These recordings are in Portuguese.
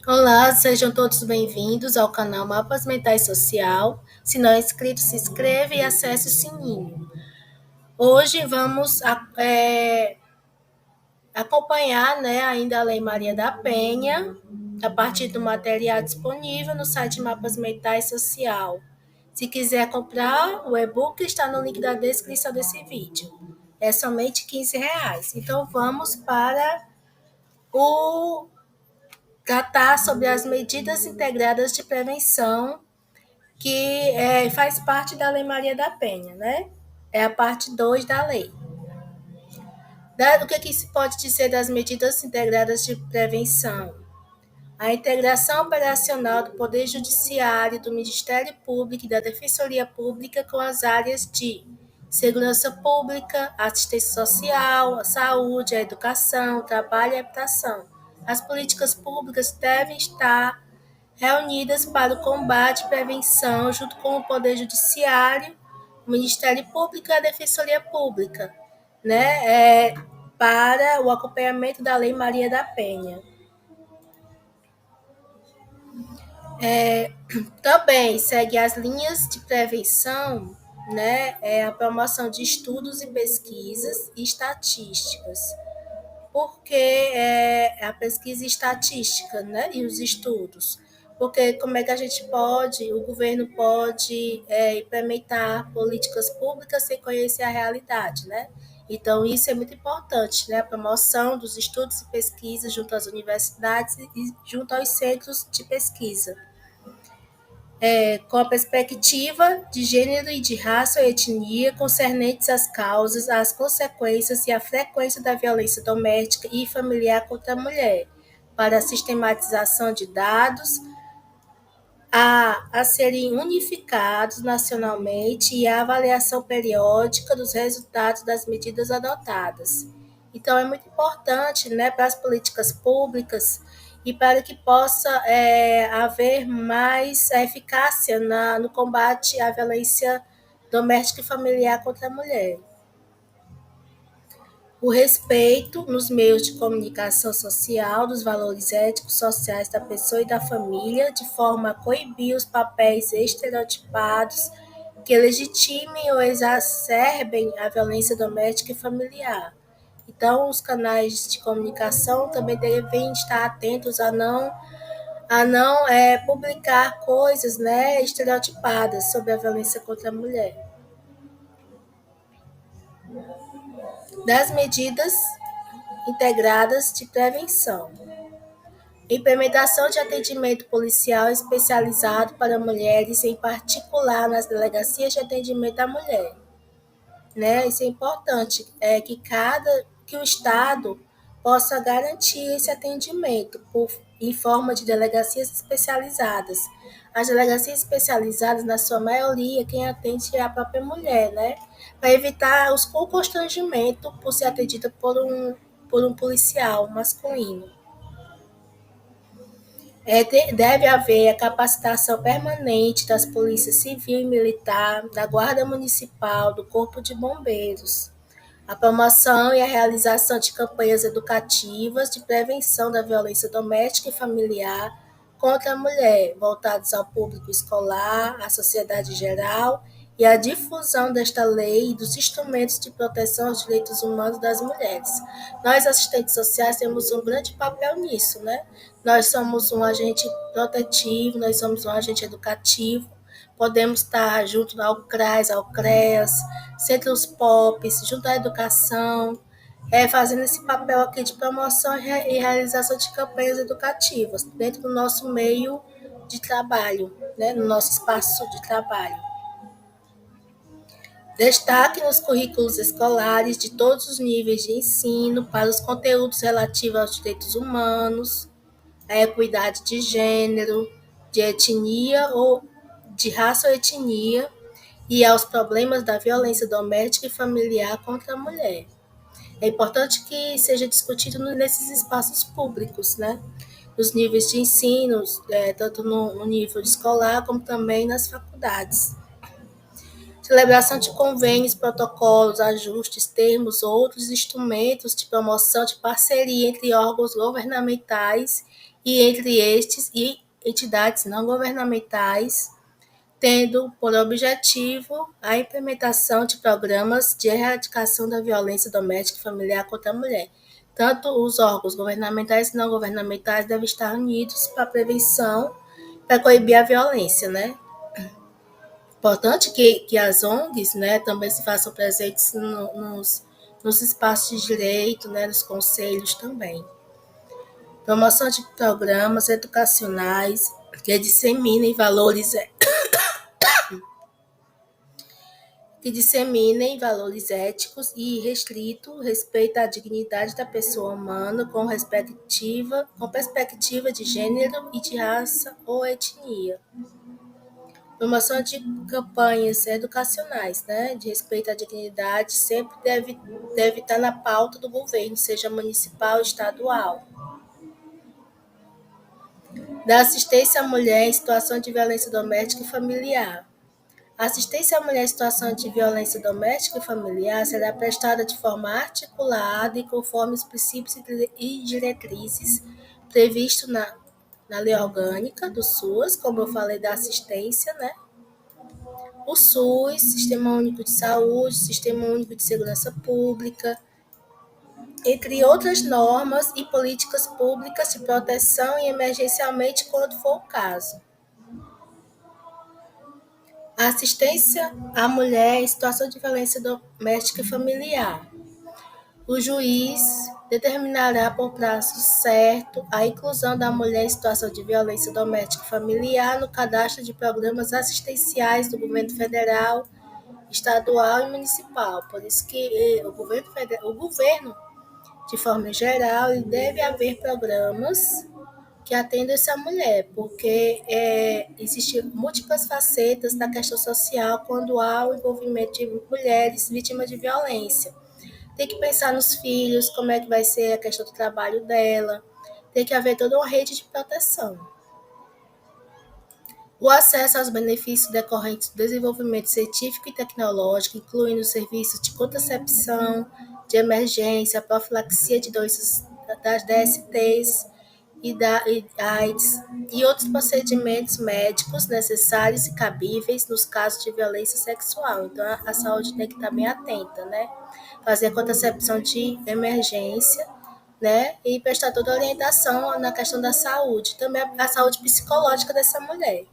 Olá, sejam todos bem-vindos ao canal Mapas Mentais Social. Se não é inscrito, se inscreva e acesse o sininho. Hoje vamos acompanhar, ainda a Lei Maria da Penha, a partir do material disponível no site Mapas Mentais Social. Se quiser comprar, o e-book está no link da descrição desse vídeo. É somente R$ 15. Então vamos para o tratar sobre as medidas integradas de prevenção que faz parte da Lei Maria da Penha, né? É a parte 2 da lei. O que se pode dizer das medidas integradas de prevenção? A integração operacional do Poder Judiciário, do Ministério Público e da Defensoria Pública com as áreas de segurança pública, assistência social, a saúde, a educação, o trabalho e a habitação. As políticas públicas devem estar reunidas para o combate e prevenção, junto com o Poder Judiciário, o Ministério Público e a Defensoria Pública, para o acompanhamento da Lei Maria da Penha. Também segue as linhas de prevenção, a promoção de estudos e pesquisas e estatísticas, porque a pesquisa e estatística, e os estudos. Porque como é que o governo pode implementar políticas públicas sem conhecer a realidade, né? Então, isso é muito importante, né? A promoção dos estudos e pesquisas junto às universidades e junto aos centros de pesquisa, com a perspectiva de gênero e de raça ou etnia concernentes às causas, às consequências e à frequência da violência doméstica e familiar contra a mulher, para a sistematização de dados a serem unificados nacionalmente e a avaliação periódica dos resultados das medidas adotadas. Então, é muito importante, para as políticas públicas e para que possa haver mais eficácia no combate à violência doméstica e familiar contra a mulher. O respeito nos meios de comunicação social dos valores éticos sociais da pessoa e da família, de forma a coibir os papéis estereotipados que legitimem ou exacerbem a violência doméstica e familiar. Então, os canais de comunicação também devem estar atentos a não publicar coisas, estereotipadas sobre a violência contra a mulher. Das medidas integradas de prevenção. Implementação de atendimento policial especializado para mulheres, em particular nas delegacias de atendimento à mulher. Isso é importante, que o Estado possa garantir esse atendimento em forma de delegacias especializadas. As delegacias especializadas, na sua maioria, quem atende é a própria mulher, para evitar o constrangimento por ser atendida por um policial masculino. Deve haver a capacitação permanente das polícias civil e militar, da Guarda Municipal, do Corpo de Bombeiros, a promoção e a realização de campanhas educativas de prevenção da violência doméstica e familiar contra a mulher, voltadas ao público escolar, à sociedade geral, e a difusão desta lei e dos instrumentos de proteção aos direitos humanos das mulheres. Nós, assistentes sociais, temos um grande papel nisso, né? Nós somos um agente protetivo, nós somos um agente educativo, podemos estar junto ao CRAS, ao CREAS, centros POPs, junto à educação, fazendo esse papel aqui de promoção e realização de campanhas educativas dentro do nosso meio de trabalho, no nosso espaço de trabalho. Destaque nos currículos escolares de todos os níveis de ensino para os conteúdos relativos aos direitos humanos, a equidade de gênero, de etnia ou de raça ou etnia, e aos problemas da violência doméstica e familiar contra a mulher. É importante que seja discutido nesses espaços públicos, nos níveis de ensino, tanto no nível escolar como também nas faculdades. celebração de convênios, protocolos, ajustes, termos, outros instrumentos de promoção de parceria entre órgãos governamentais e entre estes e entidades não governamentais, tendo por objetivo a implementação de programas de erradicação da violência doméstica e familiar contra a mulher. Tanto os órgãos governamentais e não governamentais devem estar unidos para a prevenção, para coibir a violência, né? Importante que as ONGs, né, também se façam presentes nos espaços de direito, né, nos conselhos também. Promoção de programas educacionais que disseminem valores éticos e irrestrito respeito à dignidade da pessoa humana com perspectiva de gênero e de raça ou etnia. Promoção de campanhas educacionais, né, de respeito à dignidade, sempre deve estar na pauta do governo, seja municipal ou estadual. Da assistência à mulher em situação de violência doméstica e familiar. A assistência à mulher em situação de violência doméstica e familiar será prestada de forma articulada e conforme os princípios e diretrizes previstos na Lei Orgânica do SUS, como eu falei da assistência, né? O SUS, Sistema Único de Saúde, Sistema Único de Segurança Pública, entre outras normas e políticas públicas de proteção e emergencialmente quando for o caso. A assistência à mulher em situação de violência doméstica e familiar. O juiz determinará por prazo certo a inclusão da mulher em situação de violência doméstica e familiar no cadastro de programas assistenciais do governo federal, estadual e municipal. Por isso que o governo, de forma geral, deve haver programas que atendam essa mulher, porque existem múltiplas facetas da questão social quando há o envolvimento de mulheres vítimas de violência. Tem que pensar nos filhos, como é que vai ser a questão do trabalho dela, tem que haver toda uma rede de proteção. O acesso aos benefícios decorrentes do desenvolvimento científico e tecnológico, incluindo os serviços de contracepção, de emergência, profilaxia de doenças das DSTs e da AIDS e outros procedimentos médicos necessários e cabíveis nos casos de violência sexual. Então, a saúde tem que estar bem atenta, né? Fazer a contracepção de emergência, né? E prestar toda a orientação na questão da saúde, também a saúde psicológica dessa mulher.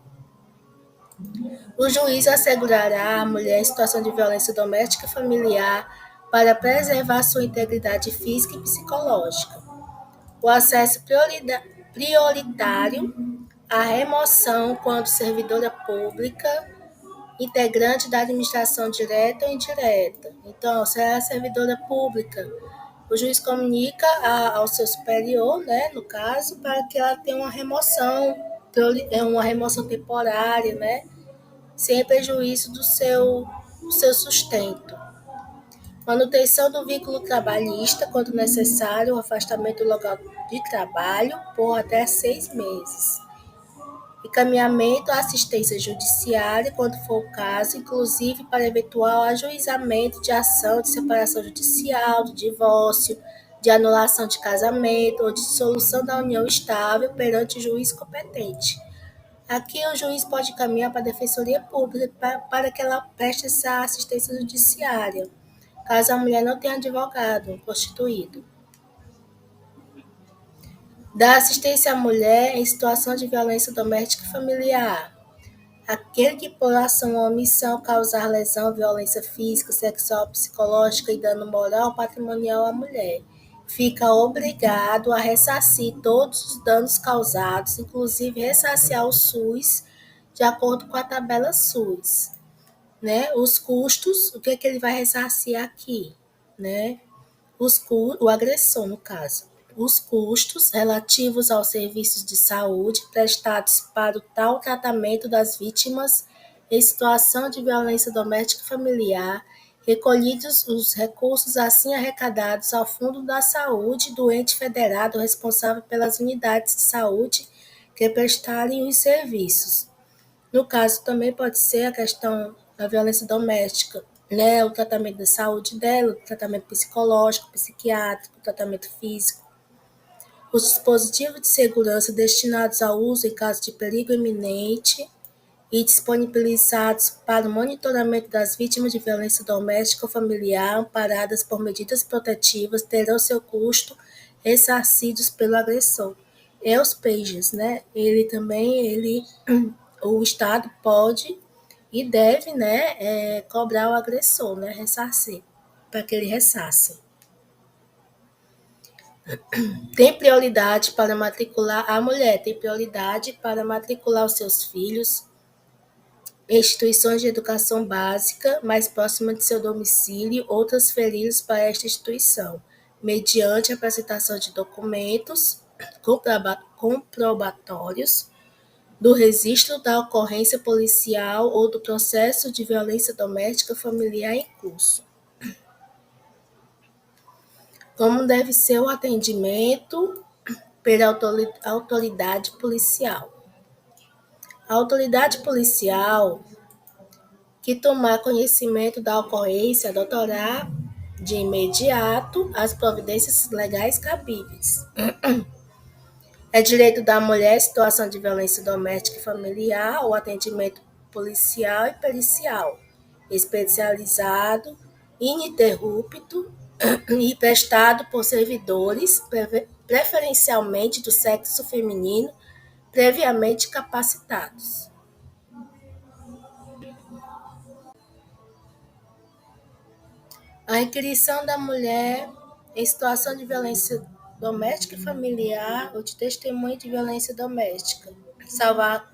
O juiz assegurará à mulher em situação de violência doméstica e familiar para preservar sua integridade física e psicológica. O acesso prioritário à remoção quando servidora pública, integrante da administração direta ou indireta. Então, se é servidora pública, o juiz comunica ao seu superior, né, no caso, para que ela tenha uma remoção temporária, né, sem prejuízo do seu sustento. Manutenção do vínculo trabalhista, quando necessário, o afastamento do local de trabalho por até 6 meses. Encaminhamento à assistência judiciária, quando for o caso, inclusive para eventual ajuizamento de ação de separação judicial, de divórcio, de anulação de casamento ou de dissolução da união estável perante o juiz competente. Aqui o juiz pode encaminhar para a Defensoria Pública para que ela preste essa assistência judiciária, caso a mulher não tenha advogado constituído. Da assistência à mulher em situação de violência doméstica e familiar. Aquele que por ação ou omissão causar lesão, violência física, sexual, psicológica e dano moral ou patrimonial à mulher, fica obrigado a ressarcir todos os danos causados, inclusive ressarciar o SUS, de acordo com a tabela SUS. Né? Os custos, o que é que ele vai ressarcir aqui? Né? O agressor, no caso. Os custos relativos aos serviços de saúde prestados para o tal tratamento das vítimas em situação de violência doméstica e familiar, recolhidos os recursos assim arrecadados ao Fundo da Saúde do ente federado responsável pelas unidades de saúde que prestarem os serviços. No caso, também pode ser a questão da violência doméstica, né? O tratamento de saúde dela, o tratamento psicológico, psiquiátrico, o tratamento físico, os dispositivos de segurança destinados ao uso em caso de perigo iminente e disponibilizados para o monitoramento das vítimas de violência doméstica ou familiar amparadas por medidas protetivas terão seu custo ressarcidos pelo agressor. É os pagers, né? O Estado pode e deve, né, cobrar o agressor, né, ressarcir, para que ele ressarça. Tem prioridade para matricular a mulher, tem prioridade para matricular os seus filhos em instituições de educação básica mais próximas de seu domicílio ou transferi-los para esta instituição, mediante a apresentação de documentos comprobatórios do registro da ocorrência policial ou do processo de violência doméstica familiar em curso. Como deve ser o atendimento pela autoridade policial. A autoridade policial que tomar conhecimento da ocorrência adotará de imediato as providências legais cabíveis. É direito da mulher em situação de violência doméstica e familiar o atendimento policial e pericial, especializado, ininterrupto e prestado por servidores, preferencialmente do sexo feminino, previamente capacitados. A inquirição da mulher em situação de violência doméstica e familiar ou de testemunho de violência doméstica.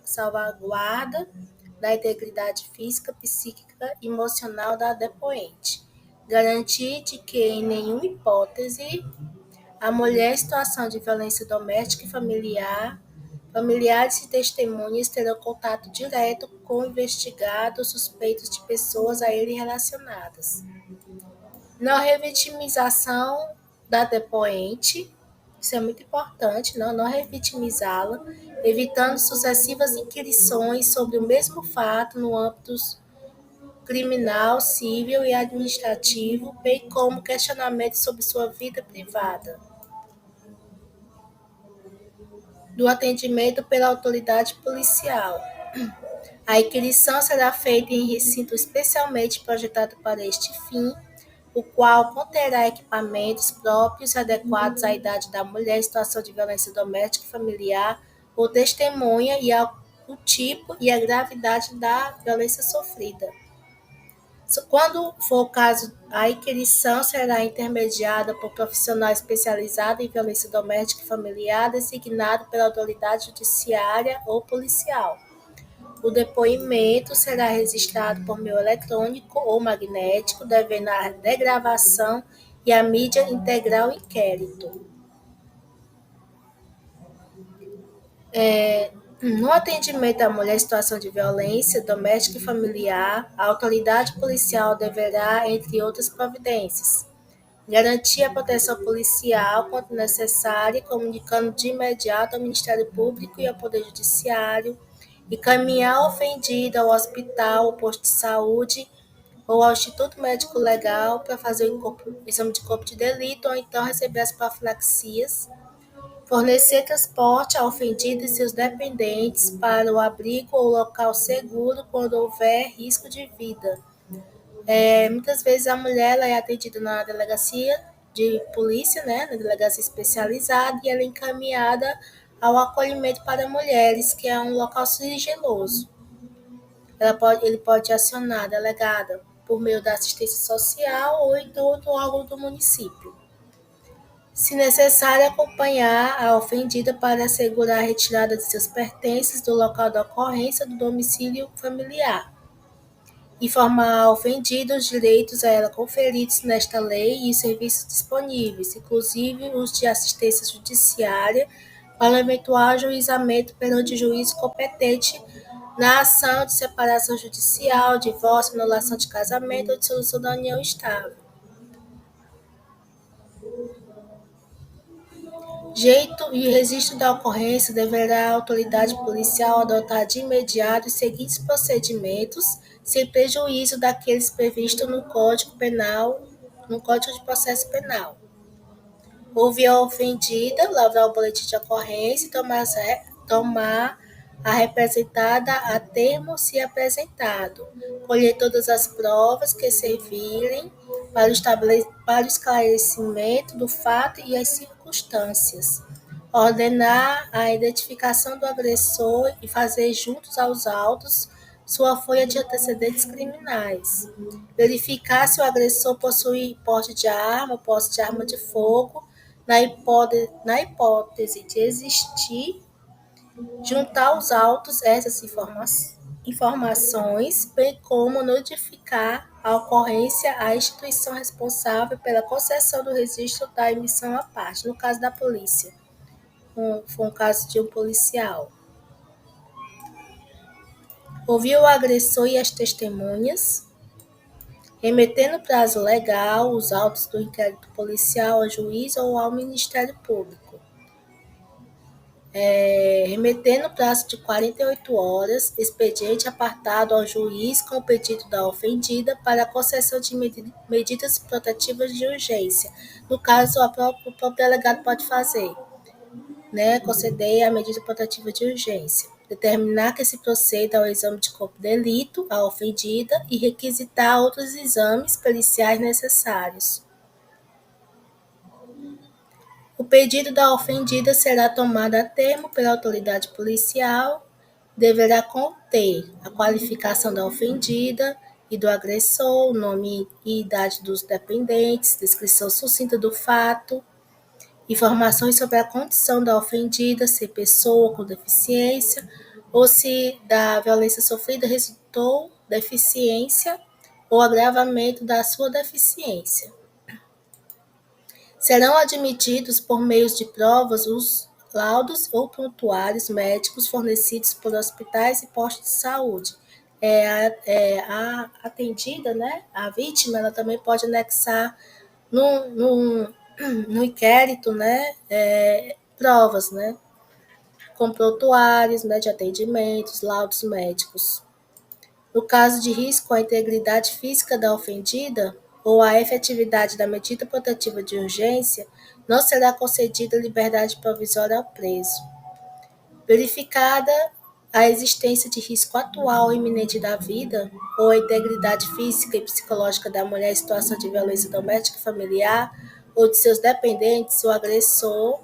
Salvaguarda da integridade física, psíquica e emocional da depoente. Garantir de que, em nenhuma hipótese, a mulher em situação de violência doméstica e familiar, familiares e testemunhas terão contato direto com o investigado ou suspeitos de pessoas a ele relacionadas. Não revitimização da depoente, isso é muito importante, não revitimizá-la, evitando sucessivas inquirições sobre o mesmo fato no âmbito criminal, civil e administrativo, bem como questionamentos sobre sua vida privada. Do atendimento pela autoridade policial. A inquirição será feita em recinto especialmente projetado para este fim, o qual conterá equipamentos próprios e adequados à idade da mulher em situação de violência doméstica e familiar ou testemunha e ao tipo e a gravidade da violência sofrida. Quando for o caso, a inquirição será intermediada por profissional especializado em violência doméstica e familiar designado pela autoridade judiciária ou policial. O depoimento será registrado por meio eletrônico ou magnético, devendo a degravação e a mídia integral inquérito. No atendimento à mulher em situação de violência doméstica e familiar, a autoridade policial deverá, entre outras providências, garantir a proteção policial quando necessária, comunicando de imediato ao Ministério Público e ao Poder Judiciário, encaminhar a ofendida ao hospital, ao posto de saúde ou ao Instituto Médico Legal para fazer o exame de corpo de delito ou então receber as profilaxias, fornecer transporte ao ofendido e seus dependentes para o abrigo ou local seguro quando houver risco de vida. Muitas vezes a mulher ela é atendida na delegacia de polícia, né, na delegacia especializada, e ela é encaminhada ao acolhimento para mulheres, que é um local sigiloso. Ele pode acionar a delegada por meio da assistência social ou então do órgão do município. Se necessário, acompanhar a ofendida para assegurar a retirada de seus pertences do local da ocorrência do domicílio familiar. Informar a ofendida os direitos a ela conferidos nesta lei e os serviços disponíveis, inclusive os de assistência judiciária, para eventual ajuizamento perante o juiz competente na ação de separação judicial, divórcio, anulação de casamento ou dissolução da união estável. Jeito e registro da ocorrência deverá a autoridade policial adotar de imediato os seguintes procedimentos, sem prejuízo daqueles previstos no Código Penal, no Código de Processo Penal. Ouvir a ofendida, lavrar o boletim de ocorrência e tomar a representada a termo se apresentado. Colher todas as provas que servirem para o esclarecimento do fato e as circunstâncias. Ordenar a identificação do agressor e fazer juntos aos autos sua folha de antecedentes criminais. Verificar se o agressor possui porte de arma, posse de arma de fogo. Na hipótese de existir, juntar aos autos essas informações, bem como notificar a ocorrência à instituição responsável pela concessão do registro da emissão à parte. No caso da polícia, foi um caso de um policial. Ouvir o agressor e as testemunhas, remeter no prazo legal os autos do inquérito policial ao juiz ou ao Ministério Público. Remeter no prazo de 48 horas, expediente apartado ao juiz com o pedido da ofendida para a concessão de medidas protetivas de urgência. No caso, o próprio delegado pode fazer, conceder a medida protetiva de urgência. Determinar que se proceda ao exame de corpo de delito, à ofendida, e requisitar outros exames periciais necessários. O pedido da ofendida será tomado a termo pela autoridade policial, deverá conter a qualificação da ofendida e do agressor, o nome e idade dos dependentes, descrição sucinta do fato, informações sobre a condição da ofendida, se pessoa com deficiência, ou se da violência sofrida resultou deficiência ou agravamento da sua deficiência. Serão admitidos por meio de provas os laudos ou prontuários médicos fornecidos por hospitais e postos de saúde. A atendida, a vítima, ela também pode anexar no inquérito, provas, com prontuários, de atendimentos, laudos médicos. No caso de risco à integridade física da ofendida ou à efetividade da medida protetiva de urgência, não será concedida liberdade provisória ao preso. Verificada a existência de risco atual ou iminente da vida ou a integridade física e psicológica da mulher em situação de violência doméstica e familiar ou de seus dependentes, o agressor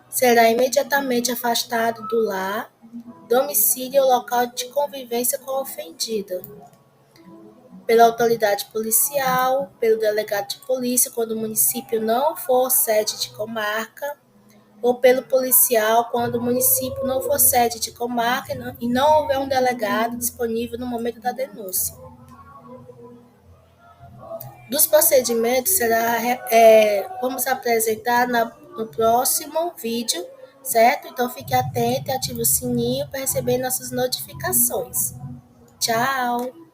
será imediatamente afastado do lar, domicílio ou local de convivência com a ofendida, pela autoridade policial, pelo delegado de polícia, quando o município não for sede de comarca, ou pelo policial, quando o município não for sede de comarca e não houver um delegado disponível no momento da denúncia. Dos procedimentos, vamos apresentar no próximo vídeo, certo? Então, fique atento e ative o sininho para receber nossas notificações. Tchau!